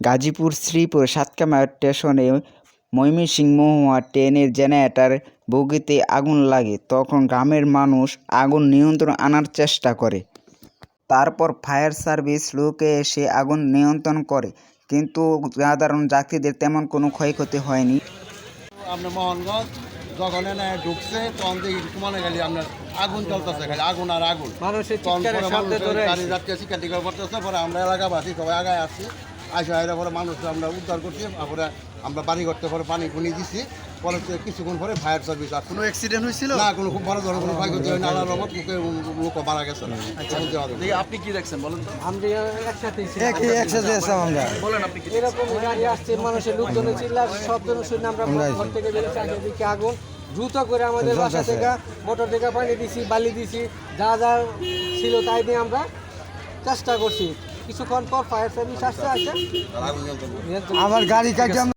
গাজীপুর শ্রীপুর সাতকামার স্টেশনে ময়মনসিংহ মহুয়া ট্রেনের জেনারেটর বগিতে আগুন লাগে। তখন গ্রামের মানুষ আগুন নিয়ন্ত্রণে আনার চেষ্টা করে। তারপর ফায়ার সার্ভিস লোকে এসে আগুন নিয়ন্ত্রণ করে, কিন্তু সাধারণ যাত্রীদের তেমন কোনো ক্ষয়ক্ষতি হয়নি। আপনার মোহনগঞ্জ যখন এনে ঢুকছে তখন দেখি মনে গেলি আপনার আগুন জ্বলতেছে, খালি আগুন আর আগুন। গাড়ি যাচ্ছে শিক্ষার্থীরা পড়তেছে, পরে আমরা এলাকাবাসী সবাই আগায় আসছি, আসে পরে মানুষ আমরা উদ্ধার করছি। তারপরে আমরা বাড়ি করতে পরে পানি পুনি দিচ্ছি। পরে কিছুক্ষণ পরে ফায়ার সার্ভিস আর কোনো অ্যাক্সিডেন্ট হয়েছিল না, কোনো খুব বড় ধরনের কোনো ক্ষয়ক্ষতি হয়নি। আল্লাহর রহমত, লোক মারা গেছে। আপনি কি দেখছেন বলেন তো? আমরা একসাথে আমরা বলেন আপনি কি এরকম গাড়ি আসছে, মানুষের লোকজনের চিল্লার শব্দ শুনে আমরা ঘর থেকে বেরিয়েছি, আগে দিকে আগুন দ্রুত করে আমাদের বাসা থেকে মোটর থেকে পানি দিছি, বালি দিছি, যা যা ছিল তাই দিয়ে আমরা চেষ্টা করছি। কিছুক্ষণ পর ফায়ার সার্ভিস আসছে, আগুন জ্বলতে আমার গাড়ি কাজে